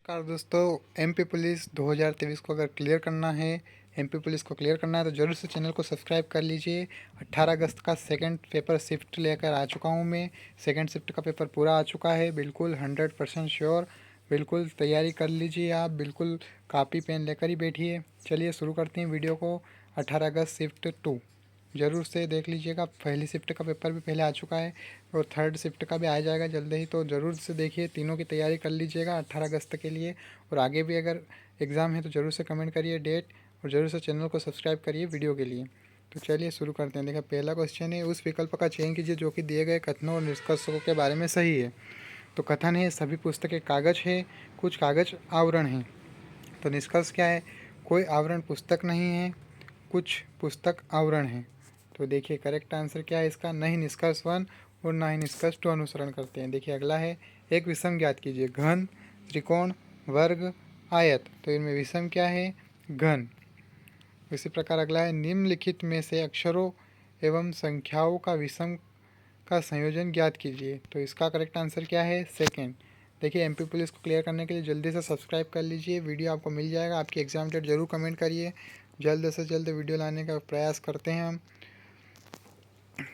नमस्कार दोस्तों, MP police 2023 को अगर क्लियर करना है, एमपी पुलिस को क्लियर करना है तो ज़रूर से चैनल को सब्सक्राइब कर लीजिए। 18 अगस्त का सेकंड पेपर शिफ्ट लेकर आ चुका हूं मैं। सेकंड शिफ्ट का पेपर पूरा आ चुका है, बिल्कुल 100% श्योर। बिल्कुल तैयारी कर लीजिए आप, बिल्कुल कापी पेन लेकर ही बैठिए। चलिए शुरू करते हैं वीडियो को। 18 अगस्त शिफ्ट 2 ज़रूर से देख लीजिएगा। पहली शिफ्ट का पेपर भी पहले आ चुका है और थर्ड शिफ्ट का भी आ जाएगा जल्दी ही, तो ज़रूर से देखिए। तीनों की तैयारी कर लीजिएगा 18 अगस्त के लिए। और आगे भी अगर एग्ज़ाम है तो ज़रूर से कमेंट करिए डेट, और ज़रूर से चैनल को सब्सक्राइब करिए वीडियो के लिए। तो चलिए शुरू करते हैं। देखिए पहला क्वेश्चन है, उस विकल्प का चयन कीजिए जो कि दिए गए कथनों और निष्कर्षों के बारे में सही है। तो कथन है सभी पुस्तकें कागज है, कुछ कागज आवरण हैं। तो निष्कर्ष क्या है, कोई आवरण पुस्तक नहीं है, कुछ पुस्तक आवरण है। तो देखिए करेक्ट आंसर क्या है इसका, नहीं निष्कर्ष 1 और ना ही निष्कर्ष 2 अनुसरण करते हैं। देखिए अगला है, एक विषम ज्ञात कीजिए। घन, त्रिकोण, वर्ग, आयत। तो इनमें विषम क्या है, घन। इसी प्रकार अगला है, निम्नलिखित में से अक्षरों एवं संख्याओं का विषम का संयोजन ज्ञात कीजिए। तो इसका करेक्ट आंसर क्या है, सेकेंड। देखिए एमपी पुलिस को क्लियर करने के लिए जल्दी से सब्सक्राइब कर लीजिए, वीडियो आपको मिल जाएगा। आपकी एग्ज़ाम डेट जरूर कमेंट करिए, जल्द से जल्द वीडियो लाने का प्रयास करते हैं हम।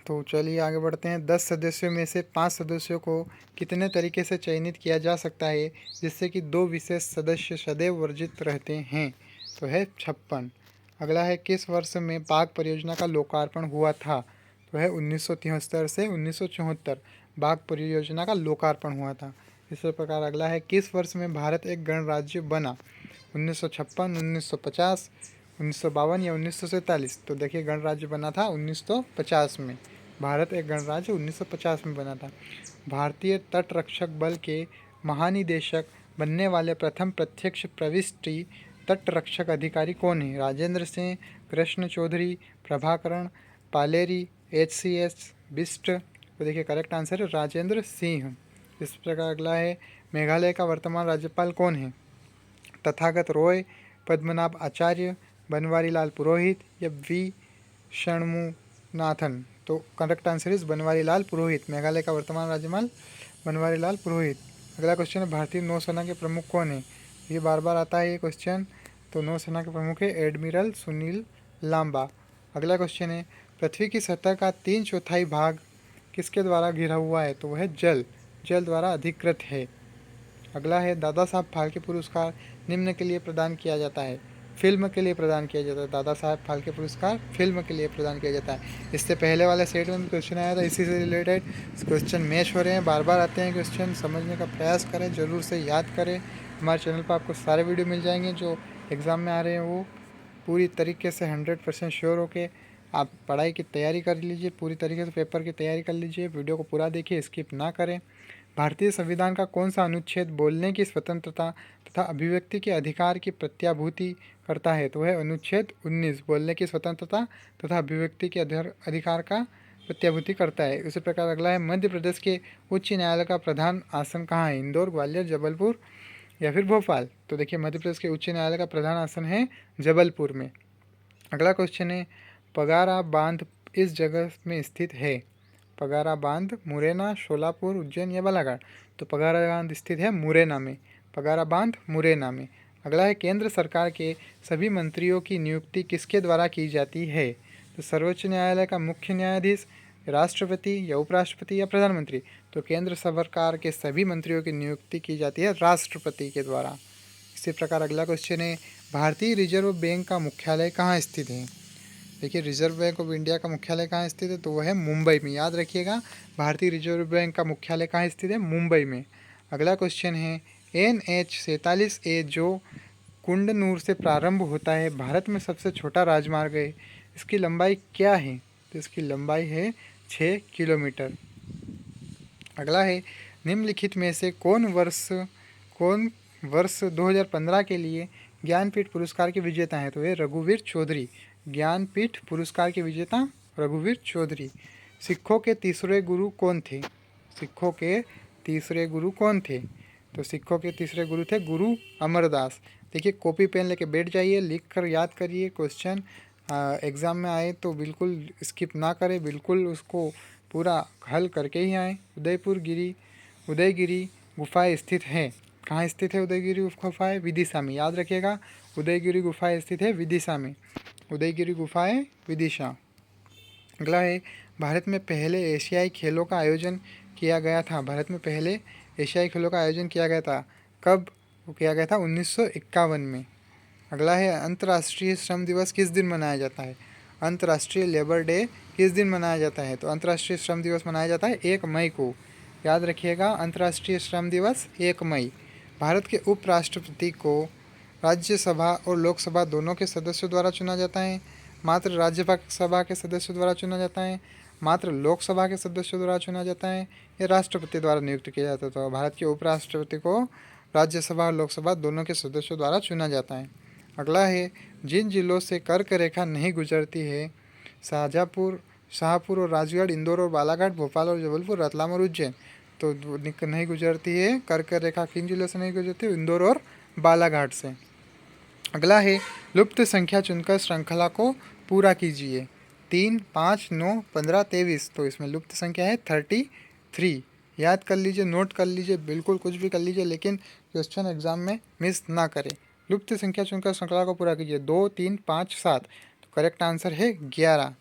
तो चलिए आगे बढ़ते हैं। 10 सदस्यों में से 5 सदस्यों को कितने तरीके से चयनित किया जा सकता है जिससे कि 2 विशेष सदस्य सदैव वर्जित रहते हैं। तो है 56। अगला है, किस वर्ष में बाघ परियोजना का लोकार्पण हुआ था। तो है 1973 से 1974 बाघ परियोजना का लोकार्पण हुआ था। इसी प्रकार अगला है, किस वर्ष में भारत एक गणराज्य बना। 1956, 1950, 1952 या 1947। तो देखिए गणराज्य बना था 1950 में। भारत एक गणराज्य 1950 में बना था। भारतीय तट रक्षक बल के महानिदेशक बनने वाले प्रथम प्रत्यक्ष प्रविष्टि तट रक्षक अधिकारी कौन है। राजेंद्र सिंह, कृष्ण चौधरी, प्रभाकरण, पालेरी, HCS बिस्ट। तो देखिए करेक्ट आंसर है राजेंद्र सिंह। इस प्रकार अगला है, मेघालय का वर्तमान राज्यपाल कौन है। तथागत रॉय, पद्मनाभ आचार्य, बनवारी लाल पुरोहित या वी षणमुनाथन। तो correct answer is Banwari Lal पुरोहित। मेघालय का वर्तमान राज्यपाल बनवारी लाल पुरोहित। अगला क्वेश्चन है, भारतीय नौसेना के प्रमुख कौन है। ये बार बार आता है ये क्वेश्चन। तो नौसेना के प्रमुख है एडमिरल सुनील लांबा। अगला क्वेश्चन है, पृथ्वी की सतह का 3/4 भाग किसके द्वारा घिरा हुआ है। तो वह जल द्वारा अधिकृत है। अगला है, दादा साहब फाल्के पुरस्कार निम्न के लिए प्रदान किया जाता है। फिल्म के लिए प्रदान किया जाता है। दादा साहब फाल्के पुरस्कार फिल्म के लिए प्रदान किया जाता है। इससे पहले वाले सेट में भी क्वेश्चन आया था इसी से रिलेटेड। क्वेश्चन मैच हो रहे हैं, बार बार आते हैं क्वेश्चन, समझने का प्रयास करें, ज़रूर से याद करें। हमारे चैनल पर आपको सारे वीडियो मिल जाएंगे जो एग्ज़ाम में आ रहे हैं। वो पूरी तरीके से 100% श्योर होके आप पढ़ाई की तैयारी कर लीजिए, पूरी तरीके से पेपर की तैयारी कर लीजिए। वीडियो को पूरा देखिए, स्किप ना करें। भारतीय संविधान का कौन सा अनुच्छेद बोलने की स्वतंत्रता तथा अभिव्यक्ति के अधिकार की प्रत्याभूति करता है। तो वह अनुच्छेद 19 बोलने की स्वतंत्रता तथा अभिव्यक्ति के अधिकार का प्रत्याभूति करता है। उसी प्रकार अगला है, मध्य प्रदेश के उच्च न्यायालय का प्रधान आसन कहाँ है। इंदौर, ग्वालियर, जबलपुर या फिर भोपाल। तो देखिए मध्य प्रदेश के उच्च न्यायालय का प्रधान आसन है जबलपुर में। अगला क्वेश्चन है, पगारा बांध इस जगह में स्थित है। पगारा बांध मुरैना, शोलापुर, उज्जैन या बालाघाट। तो पगारा बांध स्थित है मुरैना में। पगारा बांध मुरैना में। अगला है, केंद्र सरकार के सभी मंत्रियों की नियुक्ति किसके द्वारा की जाती है। तो सर्वोच्च न्यायालय का मुख्य न्यायाधीश, राष्ट्रपति या उपराष्ट्रपति या प्रधानमंत्री। तो केंद्र सरकार के सभी मंत्रियों की नियुक्ति की जाती है राष्ट्रपति के द्वारा। इसी प्रकार अगला क्वेश्चन है, भारतीय रिजर्व बैंक का मुख्यालय कहाँ स्थित है। देखिए रिजर्व बैंक ऑफ इंडिया का मुख्यालय कहाँ स्थित है। तो वह है मुंबई में। याद रखिएगा, भारतीय रिजर्व बैंक का मुख्यालय कहाँ स्थित है, मुंबई में। अगला क्वेश्चन है, NH-47A जो कुंडनूर से प्रारंभ होता है भारत में सबसे छोटा राजमार्ग है, इसकी लंबाई क्या है। तो इसकी लंबाई है 6 किलोमीटर। अगला है, निम्नलिखित में से कौन वर्ष 2015 के लिए ज्ञानपीठ पुरस्कार के विजेता हैं। तो ये रघुवीर चौधरी। ज्ञानपीठ पुरस्कार के विजेता रघुवीर चौधरी। सिखों के तीसरे गुरु कौन थे। सिखों के तीसरे गुरु कौन थे। तो सिखों के तीसरे गुरु थे गुरु अमरदास। देखिए कॉपी पेन लेके बैठ जाइए, लिख कर याद करिए। क्वेश्चन एग्ज़ाम में आए तो बिल्कुल स्किप ना करें, बिल्कुल उसको पूरा हल करके ही आए। उदयगिरी गुफाएं स्थित हैं। कहाँ स्थित है उदयगिरी गुफाएं? विदिशा में। याद रखिएगा, उदयगिरी गुफाएं स्थित है विदिशा में। उदयगिरी गुफाएं विदिशा। अगला है, भारत में पहले एशियाई खेलों का आयोजन किया गया था। भारत में पहले एशियाई खेलों का आयोजन किया गया था। कब किया गया था? 1951 में। अगला है, अंतर्राष्ट्रीय श्रम दिवस किस दिन मनाया जाता है? अंतर्राष्ट्रीय लेबर डे किस दिन मनाया जाता है? तो अंतर्राष्ट्रीय श्रम दिवस मनाया जाता है 1 मई को। याद रखिएगा, अंतर्राष्ट्रीय श्रम दिवस 1 मई। भारत के उपराष्ट्रपति को राज्यसभा और लोकसभा दोनों के सदस्यों द्वारा चुना जाता है, मात्र राज्यसभा के सदस्यों द्वारा चुना जाता है, मात्र लोकसभा के सदस्यों द्वारा चुना जाता है, या राष्ट्रपति द्वारा नियुक्त किया जाता है? तो भारत के उपराष्ट्रपति को राज्यसभा और लोकसभा दोनों के सदस्यों द्वारा चुना जाता है। अगला है, जिन जिलों से कर्क रेखा नहीं गुजरती है, शाहपुर और राजगढ़, इंदौर और बालाघाट, भोपाल और जबलपुर, रतलाम और उज्जैन। तो नहीं गुजरती है कर्क रेखा, किन जिलों से नहीं गुजरती? इंदौर और बालाघाट से। अगला है, लुप्त संख्या चुनकर श्रृंखला को पूरा कीजिए। 3, 5, 9, 15, 23। तो इसमें लुप्त संख्या है 33। याद कर लीजिए, नोट कर लीजिए, बिल्कुल कुछ भी कर लीजिए, लेकिन क्वेश्चन एग्जाम में मिस ना करें। लुप्त संख्या चुनकर श्रृंखला को पूरा कीजिए। 2, 3, 5, 7। तो करेक्ट आंसर है 11।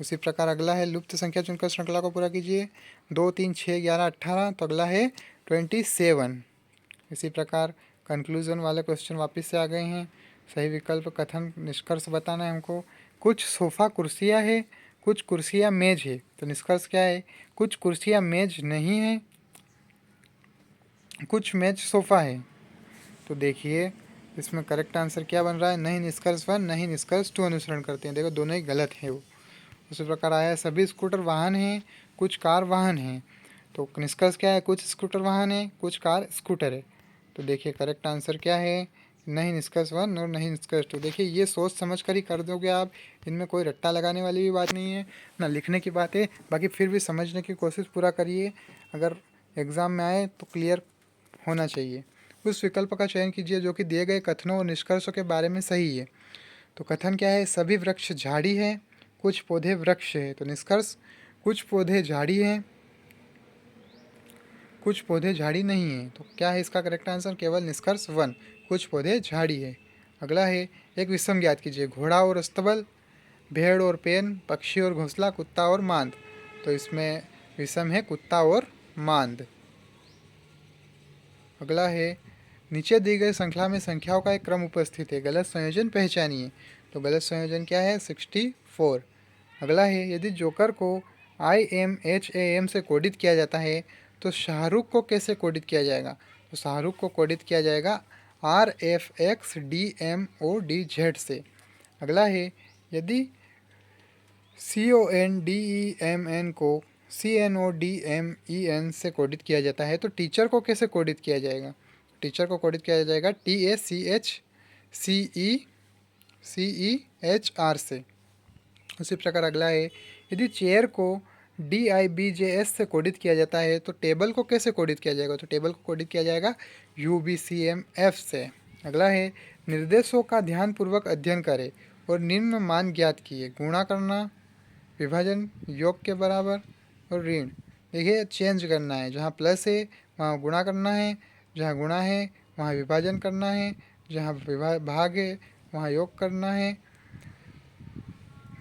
उसी प्रकार अगला है, लुप्त संख्या चुनकर श्रृंखला को पूरा कीजिए। 2, 3, 6, 11, 18। तो अगला है 27। इसी प्रकार कंक्लूजन वाले क्वेश्चन वापस से आ गए हैं। सही विकल्प कथन निष्कर्ष बताना है हमको। कुछ सोफ़ा कुर्सियाँ है, कुछ कुर्सियाँ मेज है। तो निष्कर्ष क्या है? कुछ कुर्सियाँ मेज नहीं है, कुछ मेज सोफ़ा है। तो देखिए इसमें करेक्ट आंसर क्या बन रहा है? नहीं निष्कर्ष 1, नहीं निष्कर्ष 2 अनुसरण करते हैं। देखो दोनों ही गलत है वो। उसी प्रकार आया है, सभी स्कूटर वाहन हैं, कुछ कार वाहन हैं। तो निष्कर्ष क्या है? कुछ स्कूटर वाहन है, कुछ कार स्कूटर है। तो देखिए करेक्ट आंसर क्या है? नहीं निष्कर्ष 1 और नहीं निष्कर्ष 2। देखिए ये सोच समझ कर ही कर दोगे आप, इनमें कोई रट्टा लगाने वाली भी बात नहीं है ना, लिखने की बात है। बाकी फिर भी समझने की कोशिश पूरा करिए, अगर एग्ज़ाम में आए तो क्लियर होना चाहिए। उस विकल्प का चयन कीजिए जो कि दिए गए कथनों और निष्कर्षों के बारे में सही है। तो कथन क्या है? सभी वृक्ष झाड़ी है, कुछ पौधे वृक्ष है। तो निष्कर्ष, कुछ पौधे झाड़ी हैं, कुछ पौधे झाड़ी नहीं है। तो क्या है इसका करेक्ट आंसर? केवल निष्कर्ष 1, कुछ पौधे झाड़ी है। अगला है, एक विषम ज्ञात कीजिए। घोड़ा और अस्तबल, भेड़ और पेन, पक्षी और घोंसला, कुत्ता और मांद। तो इसमें विषम है कुत्ता और मांद। अगला है, नीचे दी गई श्रृंखला में संख्याओं का एक क्रम उपस्थित है, गलत संयोजन पहचानिए। तो गलत संयोजन क्या है? 64। अगला है, यदि जोकर को IMHAM से कोडित किया जाता है तो शाहरुख को कैसे कोडित किया जाएगा? तो शाहरुख को कोडित किया जाएगा RFXDMODZ से। अगला है, यदि CONDEMN को CNODMEN से कोडित किया जाता है तो टीचर को कैसे कोडित किया जाएगा? टीचर को कोडित किया जाएगा TACHCECHR से। उसी प्रकार अगला है, यदि चेयर को DIBJS से कोडित किया जाता है तो टेबल को कैसे कोडित किया जाएगा? तो टेबल को कोडित किया जाएगा UBCMF से। अगला है, निर्देशों का ध्यानपूर्वक अध्ययन करें और निम्न मान ज्ञात किए। गुणा करना, विभाजन, योग के बराबर और ऋण। देखिए चेंज करना है, जहाँ प्लस है वहाँ गुणा करना है, जहाँ गुणा है वहाँ विभाजन करना है, जहाँ भाग है वहाँ योग करना है,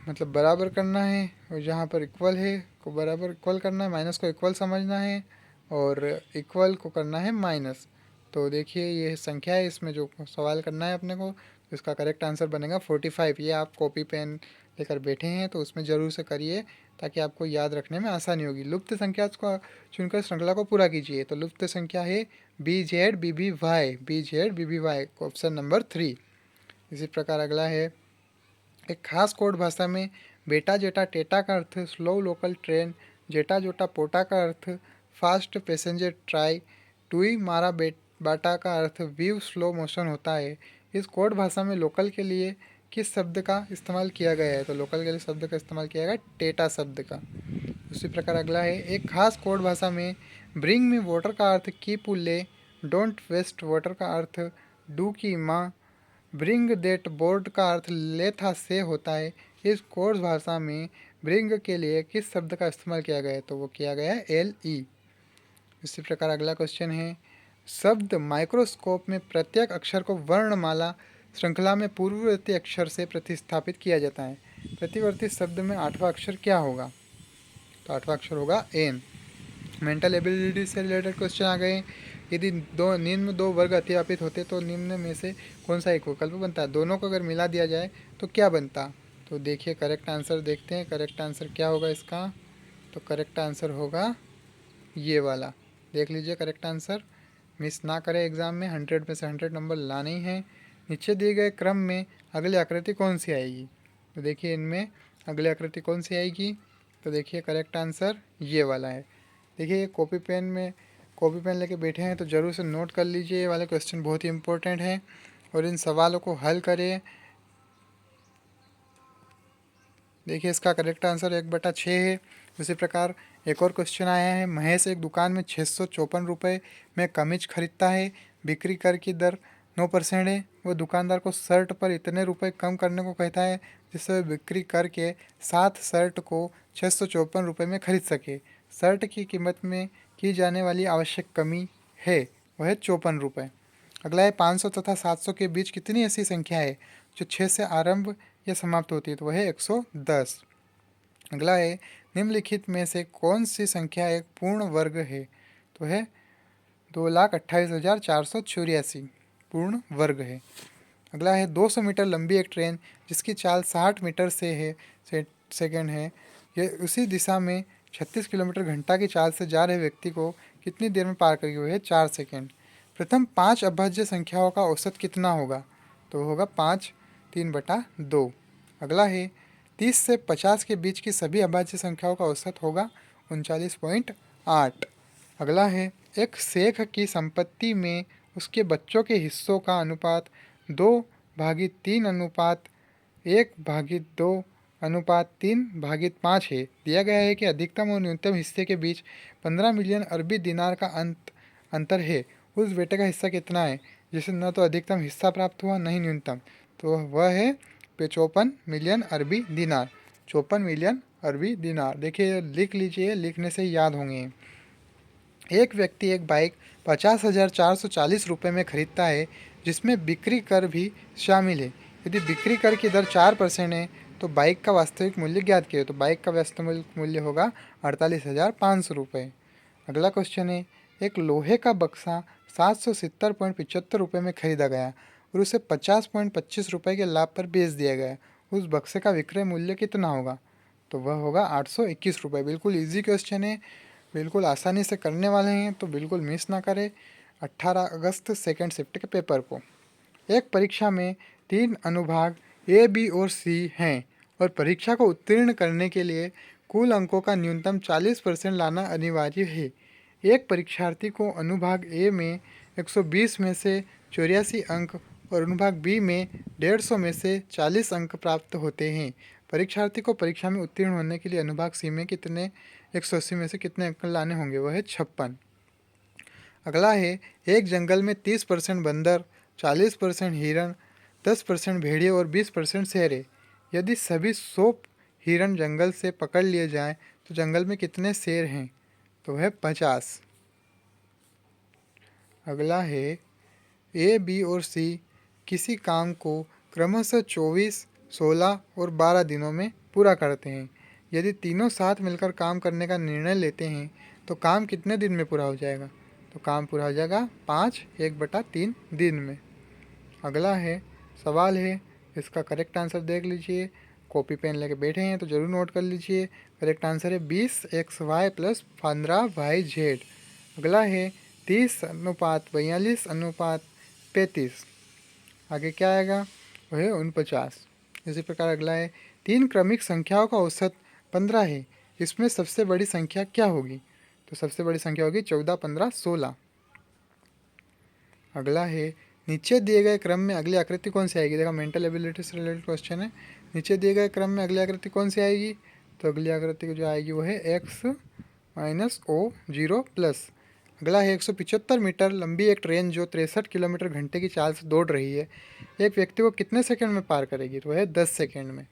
मतलब बराबर करना है, और जहाँ पर इक्वल है को बराबर इक्वल करना है, माइनस को इक्वल समझना है और इक्वल को करना है माइनस। तो देखिए ये संख्या है, इसमें जो सवाल करना है अपने को, तो इसका करेक्ट आंसर बनेगा 45। ये आप कॉपी पेन लेकर बैठे हैं तो उसमें ज़रूर से करिए ताकि आपको याद रखने में आसानी होगी। लुप्त संख्या को चुनकर श्रृंखला को पूरा कीजिए। तो लुप्त संख्या है BZBBY ऑप्शन नंबर 3। इसी प्रकार अगला है, एक खास कोड भाषा में बेटा जेटा टेटा का अर्थ स्लो लोकल ट्रेन, जेटा जोटा पोटा का अर्थ फास्ट पैसेंजर ट्राई, टुई मारा बाटा का अर्थ व्यू स्लो मोशन होता है। इस कोड भाषा में लोकल के लिए किस शब्द का इस्तेमाल किया गया है? तो लोकल के लिए शब्द का इस्तेमाल किया गया टेटा शब्द का। उसी प्रकार अगला है, एक खास कोड भाषा में ब्रिंग मी वाटर का अर्थ कीप ले, डोंट वेस्ट वाटर का अर्थ डू की माँ, ब्रिंग देट बोर्ड का अर्थ लेथा से होता है। इस कोर्स भाषा में ब्रिंग के लिए किस शब्द का इस्तेमाल किया गया है? तो वो किया गया है LE। इसी प्रकार अगला क्वेश्चन है, शब्द माइक्रोस्कोप में प्रत्येक अक्षर को वर्णमाला श्रृंखला में पूर्ववर्ती अक्षर से प्रतिस्थापित किया जाता है। प्रतिवर्ती शब्द में 8वां अक्षर क्या होगा? तो 8वां अक्षर होगा एन। मेंटल एबिलिटी से रिलेटेड क्वेश्चन आ गए। यदि निम्न दो वर्ग अतिव्यापित होते तो निम्न में से कौन सा एक विकल्प बनता है? दोनों को अगर मिला दिया जाए तो क्या बनता? तो देखिए करेक्ट आंसर देखते हैं। करेक्ट आंसर क्या होगा इसका? तो करेक्ट आंसर होगा ये वाला। देख लीजिए करेक्ट आंसर, मिस ना करें एग्ज़ाम में, 100 में से 100 नंबर लाने ही हैं। नीचे दिए गए क्रम में अगली आकृति कौन सी आएगी? तो देखिए इनमें अगली आकृति कौन सी आएगी? तो देखिए करेक्ट आंसर ये वाला है। देखिए कॉपी पेन लेके बैठे हैं तो ज़रूर से नोट कर लीजिए, ये वाले क्वेश्चन बहुत ही इंपॉर्टेंट हैं और इन सवालों को हल करें। देखिए इसका करेक्ट आंसर 1/6 है। उसी प्रकार एक और क्वेश्चन आया है। महेश एक दुकान में 654 रुपये में कमीज खरीदता है। बिक्री कर की दर 9% है। वो दुकानदार को शर्ट पर इतने रुपए कम करने को कहता है जिससे वह बिक्री करके 7 शर्ट को 654 रुपये में खरीद सके। शर्ट की कीमत में की जाने वाली आवश्यक कमी है वह है 54 रुपये। अगला है 500 तथा 700 के बीच कितनी ऐसी संख्या है जो 6 से आरंभ या समाप्त होती है? तो वह है 110। अगला है निम्नलिखित में से कौन सी संख्या एक पूर्ण वर्ग है? तो है 2,28,484 पूर्ण वर्ग है। अगला है 200 मीटर लंबी एक ट्रेन जिसकी चाल 60 मीटर सेकंड है, यह उसी दिशा में 36 किलोमीटर घंटा की चाल से जा रहे व्यक्ति को कितनी देर में पार करेगी? वो है 4 सेकंड। प्रथम 5 अभाज्य संख्याओं का औसत कितना होगा? तो होगा 5 3/2। अगला है 30 से 50 के बीच की सभी अभाज्य संख्याओं का औसत होगा 39.8। अगला है एक शेख की संपत्ति में उसके बच्चों के हिस्सों का अनुपात 2/3 अनुपात 1/2 अनुपात 3/5 है। दिया गया है कि अधिकतम और न्यूनतम हिस्से के बीच 15 मिलियन अरबी दिनार का अंतर है। उस बेटे का हिस्सा कितना है जिसे न तो अधिकतम हिस्सा प्राप्त हुआ न ही न्यूनतम? तो वह है 54 मिलियन अरबी दिनार। 54 मिलियन अरबी दिनार। देखिए लिख लीजिए, लिखने से याद होंगे। एक व्यक्ति एक बाइक 50,440 रुपये में खरीदता है जिसमें बिक्री कर भी शामिल है। यदि बिक्री कर की दर 4% है तो बाइक का वास्तविक मूल्य ज्ञात कीजिए। तो बाइक का वास्तविक मूल्य होगा 48,500 रुपये। अगला क्वेश्चन है एक लोहे का बक्सा 770.75 रुपये में खरीदा गया और उसे 50.25 रुपये के लाभ पर बेच दिया गया। उस बक्से का विक्रय मूल्य कितना होगा? तो वह होगा 821 रुपये। बिल्कुल इजी क्वेश्चन है, बिल्कुल आसानी से करने वाले हैं, तो बिल्कुल मिस ना करें 18 अगस्त सेकेंड शिफ्ट के पेपर को। एक परीक्षा में 3 अनुभाग ए, बी और सी हैं और परीक्षा को उत्तीर्ण करने के लिए कुल अंकों का न्यूनतम 40% लाना अनिवार्य है। एक परीक्षार्थी को अनुभाग ए में 120 में से 84 अंक और अनुभाग बी में 150 में से 40 अंक प्राप्त होते हैं। परीक्षार्थी को परीक्षा में उत्तीर्ण होने के लिए अनुभाग सी में 180 में से कितने अंक लाने होंगे? वह है 56। अगला है एक जंगल में 30% बंदर, 40% हिरण, 10% भेड़िए और 20% शेर है। यदि सभी 100 हिरण जंगल से पकड़ लिए जाएं तो जंगल में कितने शेर हैं? तो वह 50। अगला है ए, बी और सी किसी काम को क्रमशः 24, 16 और 12 दिनों में पूरा करते हैं। यदि तीनों साथ मिलकर काम करने का निर्णय लेते हैं तो काम कितने दिन में पूरा हो जाएगा? तो काम पूरा हो जाएगा 5 1/3 दिन में। अगला है सवाल है, इसका करेक्ट आंसर देख लीजिए। कॉपी पेन लेके बैठे हैं तो ज़रूर नोट कर लीजिए। करेक्ट आंसर है 20xy + 15yz। अगला है 30:42:35। आगे क्या आएगा? वह है 49। इसी प्रकार अगला है 3 क्रमिक संख्याओं का औसत 15 है, इसमें सबसे बड़ी संख्या क्या होगी? तो सबसे बड़ी संख्या होगी 14, 15, 16। अगला है नीचे दिए गए क्रम में अगली आकृति कौन सी आएगी? देखा मेंटल एबिलिटी से रिलेटेड क्वेश्चन है। नीचे दिए गए क्रम में अगली आकृति कौन सी आएगी? तो अगली आकृति जो आएगी वो है x - O0+। अगला है 175 मीटर लंबी एक ट्रेन जो 63 किलोमीटर घंटे की चाल से दौड़ रही है, एक व्यक्ति को कितने सेकंड में पार करेगी? तो वह है 10 सेकंड में।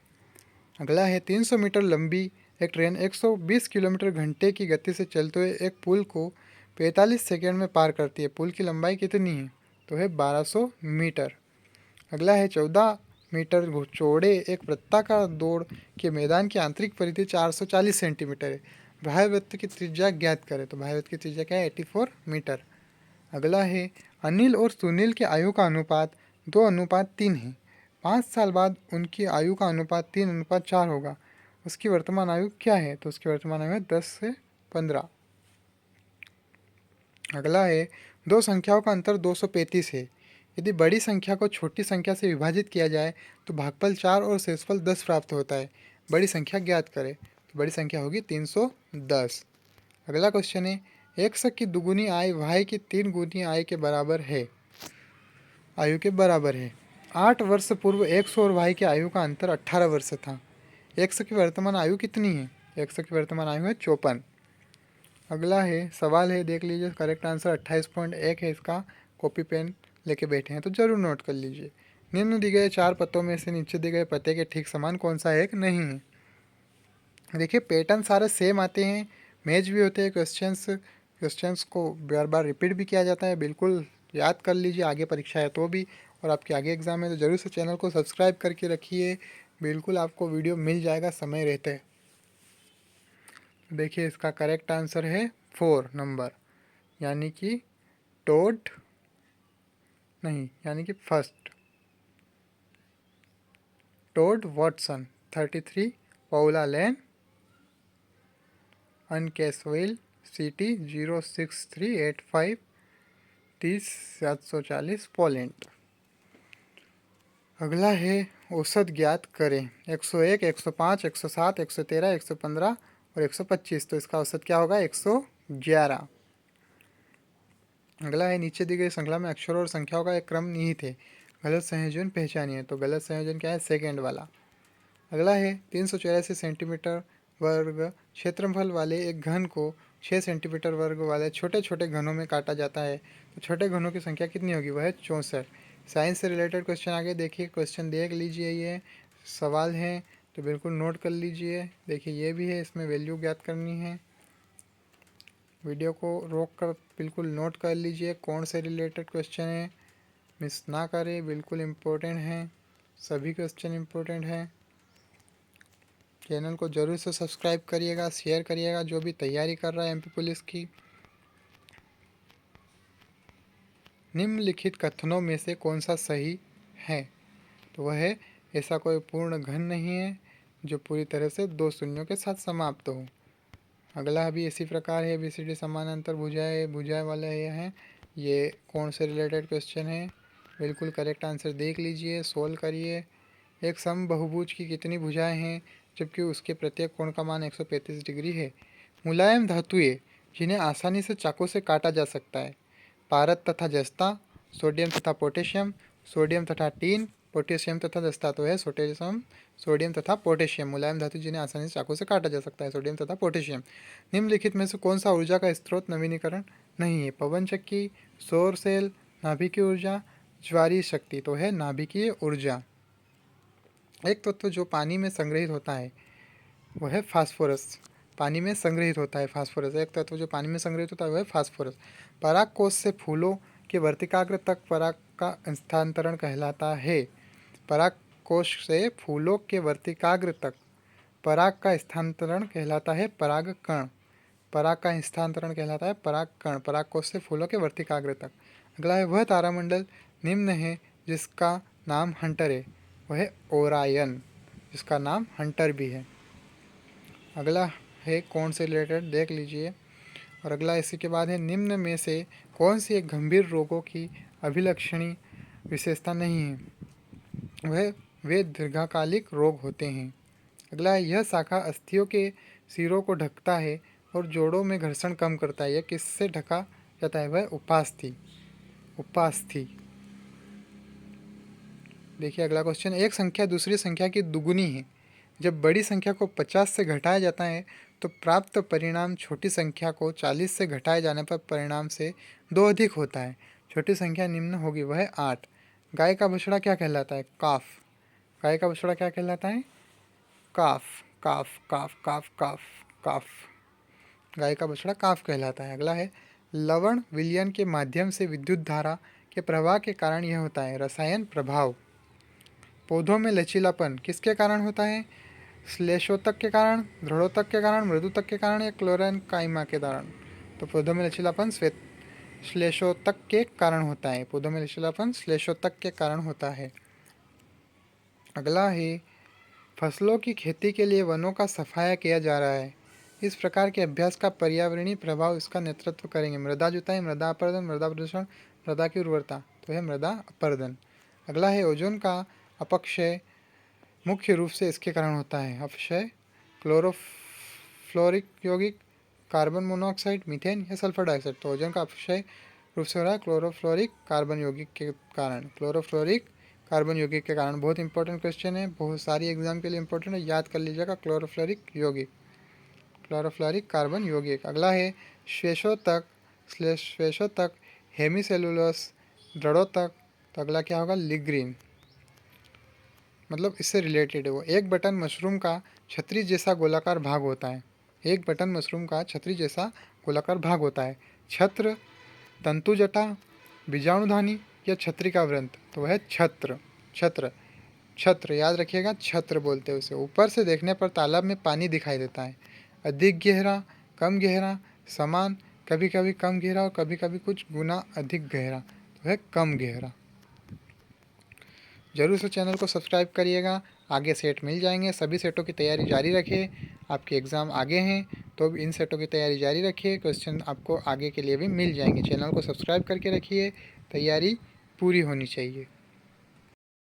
अगला है 300 मीटर लंबी एक ट्रेन 120 किलोमीटर घंटे की गति से चलते हुए एक पुल को 45 सेकंड में पार करती है। पुल की लंबाई कितनी है? तो है 1200 मीटर। अगला है 14 मीटर चौड़े एक वृत्ताकार दौड़ के मैदान की आंतरिक परिधि 440 सेंटीमीटर है। बाह्य वृत्त की त्रिज्या ज्ञात करें। तो बाह्य वृत्त की त्रिज्या क्या है? 84 मीटर। अगला है अनिल और सुनील की आयु का अनुपात 2:3 है। 5 साल बाद उनकी आयु का अनुपात 3:4 होगा। उसकी वर्तमान आयु क्या है? तो उसकी वर्तमान आयु है 10 से 15। अगला है दो संख्याओं का अंतर 235 है। यदि बड़ी संख्या को छोटी संख्या से विभाजित किया जाए तो भागफल 4 और शेषफल 10 प्राप्त होता है। बड़ी संख्या ज्ञात करें। तो बड़ी संख्या होगी 310। अगला क्वेश्चन है x की दुगुनी आय y की 3 गुनी आय के बराबर है, आयु के बराबर है। 8 वर्ष पूर्व x और y की आयु का अंतर 18 वर्ष था। x की वर्तमान आयु कितनी है? x की वर्तमान आयु है 54। अगला है सवाल है, देख लीजिए। करेक्ट आंसर 28.1 है इसका। कॉपी पेन लेके बैठे हैं तो जरूर नोट कर लीजिए। निम्न दी गए 4 पतों में से नीचे दिए गए पते के ठीक समान कौन सा एक नहीं है? देखिए पैटर्न सारे सेम आते हैं, मैच भी होते हैं। क्वेश्चंस को बार बार रिपीट भी किया जाता है। बिल्कुल याद कर लीजिए, आगे परीक्षा है तो भी, और आपके आगे एग्जाम है तो जरूर से चैनल को सब्सक्राइब करके रखिए। बिल्कुल आपको वीडियो मिल जाएगा समय रहते। देखिए इसका करेक्ट आंसर है 4 नंबर, यानी कि टोड नहीं, यानी कि फर्स्ट टोड वॉटसन। 33 पौला लेन, अनकेसवेल सिटी 06385 30,740 पोलैंड। अगला है औसत ज्ञात करें। 101, 105, 107, 113, 115 और 125। तो इसका औसत क्या होगा? 111। अगला है नीचे दी गई श्रृंखला में अक्षरों और संख्याओं का एक क्रम निहित है, गलत संयोजन पहचानिए। तो गलत संयोजन क्या है? सेकेंड वाला। अगला है 384 सेंटीमीटर वर्ग क्षेत्रफल वाले एक घन को 6 सेंटीमीटर वर्ग वाले छोटे छोटे घनों में काटा जाता है, तो छोटे घनों की संख्या कितनी होगी? वह है 64। साइंस से रिलेटेड क्वेश्चन आगे देखिए, क्वेश्चन देख लीजिए, ये सवाल है तो बिल्कुल नोट कर लीजिए। देखिए ये भी है, इसमें वैल्यू ज्ञात करनी है। वीडियो को रोक कर बिल्कुल नोट कर लीजिए कौन से रिलेटेड क्वेश्चन है, मिस ना करें, बिल्कुल इम्पोर्टेंट हैं, सभी क्वेश्चन इम्पोर्टेंट हैं। चैनल को जरूर से सब्सक्राइब करिएगा, शेयर करिएगा जो भी तैयारी कर रहा है एमपी पुलिस की। निम्नलिखित कथनों में से कौन सा सही है? तो वह है ऐसा कोई पूर्ण घन नहीं है जो पूरी तरह से दो शून्यों के साथ समाप्त हो। अगला भी इसी प्रकार है, ABCD समानांतर भुजाएं वाला ये है। ये कौन से रिलेटेड क्वेश्चन है? बिल्कुल करेक्ट आंसर देख लीजिए, सोल्व करिए। एक समबहुभुज की कितनी भुजाएं हैं जबकि उसके प्रत्येक कोण का मान 135 डिग्री है? मुलायम धातुएं जिन्हें आसानी से चाकू से काटा जा सकता है। पारद तथा जस्ता, सोडियम तथा पोटेशियम, सोडियम तथा टीन, पोटेशियम तथा जस्ता। तो है सोडियम तथा पोटेशियम, मुलायम धातु जिन्हें आसानी से चाकू से काटा जा सकता है, सोडियम तथा पोटेशियम। निम्नलिखित में से कौन सा ऊर्जा का स्रोत नवीनीकरण नहीं है? पवन चक्की, सौर सेल, नाभिकीय ऊर्जा, ज्वारीय शक्ति। तो है नाभिकीय ऊर्जा। एक तत्व जो पानी में संग्रहित होता है वह है फास्फोरस। पानी में संग्रहित होता है फास्फोरस। एक तत्व जो पानी में संग्रहित होता है वह है फास्फोरस। पराग कोश से फूलों के वर्तिकाग्र तक पराग का स्थानांतरण कहलाता है। पराग कोश से फूलों के वर्तिकाग्र तक पराग का स्थानांतरण कहलाता है परागकण। पराग का स्थानांतरण कहलाता है परागकण। पराग कोश से फूलों के वर्तिकाग्र तक। अगला है वह तारामंडल निम्न है जिसका नाम हंटर है। वह है ओरायन, जिसका नाम हंटर भी है। अगला है कौन से रिलेटेड देख लीजिए। और अगला इसी के बाद है निम्न में से कौन सी एक गंभीर रोगों की अभिलक्षणी विशेषता नहीं है? वह वे दीर्घकालिक रोग होते हैं। अगला है यह शाखा अस्थियों के सिरों को ढकता है और जोड़ों में घर्षण कम करता है। यह किससे ढका जाता है? वह उपास्थि। उपास्थि। देखिए अगला क्वेश्चन, एक संख्या दूसरी संख्या की दुगुनी है। जब बड़ी संख्या को 50 से घटाया जाता है तो प्राप्त परिणाम छोटी संख्या को 40 से घटाए जाने पर परिणाम से 2 अधिक होता है। छोटी संख्या निम्न होगी, वह है 8। गाय का बछड़ा क्या कहलाता है? काफ। गाय का बछड़ा क्या कहलाता है? काफ। काफ काफ काफ काफ काफ। गाय का बछड़ा काफ कहलाता है। अगला है लवण विलयन के माध्यम से विद्युत धारा के प्रवाह के कारण यह होता है। रसायन प्रभाव। पौधों में लचीलापन किसके कारण होता है? श्लेषोतक के कारण, दृढ़ोतक के कारण, मृदुतक के कारण या क्लोरेन काइमा के कारण? तो पौधों में लचीलापन श्लेषोतक के कारण होता है। पौधों में लचीलापन श्लेषोतक के कारण होता है। अगला है, फसलों की खेती के लिए वनों का सफाया किया जा रहा है। इस प्रकार के अभ्यास का पर्यावरणीय प्रभाव इसका नेतृत्व करेंगे। मृदा जुताई, मृदा अपरदन, मृदा प्रदूषण, मृदा की उर्वरता। तो है मृदा अपरदन। अगला है, ओजोन का अपक्षय मुख्य रूप से इसके कारण होता है। अपक्षय क्लोरोफ्लोरिक यौगिक, कार्बन मोनोऑक्साइड, मीथेन या सल्फर डाइऑक्साइड। तो ओजोन का अपक्षय रूप से हो रहा है क्लोरोफ्लोरिक कार्बन यौगिक के कारण। क्लोरोफ्लोरिक कार्बन यौगिक के कारण। बहुत इंपॉर्टेंट क्वेश्चन है, बहुत सारी एग्जाम के लिए इंपॉर्टेंट है, याद कर लीजिएगा। क्लोरोफ्लोरिक यौगिक, क्लोरोफ्लोरिक कार्बन यौगिक। अगला है, श्वेशोतक, श्वेशोतक, हेमीसेलुलोस, दृढ़ोतक। तो अगला क्या होगा? लिग्रीन। मतलब इससे रिलेटेड है वो। एक बटन मशरूम का छतरी जैसा गोलाकार भाग होता है। एक बटन मशरूम का छतरी जैसा गोलाकार भाग होता है। छत्र, तंतुजटा, बीजाणुधानी या छतरी का वृंत? तो वह है छत्र। छत्र, छत्र याद रखिएगा, छत्र बोलते हैं उसे। ऊपर से देखने पर तालाब में पानी दिखाई देता है। अधिक गहरा, कम गहरा, समान, कभी कभी कम गहरा और कभी कभी कुछ गुना अधिक गहरा। तो है कम गहरा। जरूर से चैनल को सब्सक्राइब करिएगा, आगे सेट मिल जाएंगे। सभी सेटों की तैयारी जारी रखिए, आपके एग्ज़ाम आगे हैं तो इन सेटों की तैयारी जारी रखिए, क्वेश्चन आपको आगे के लिए भी मिल जाएंगे। चैनल को सब्सक्राइब करके रखिए, तैयारी पूरी होनी चाहिए।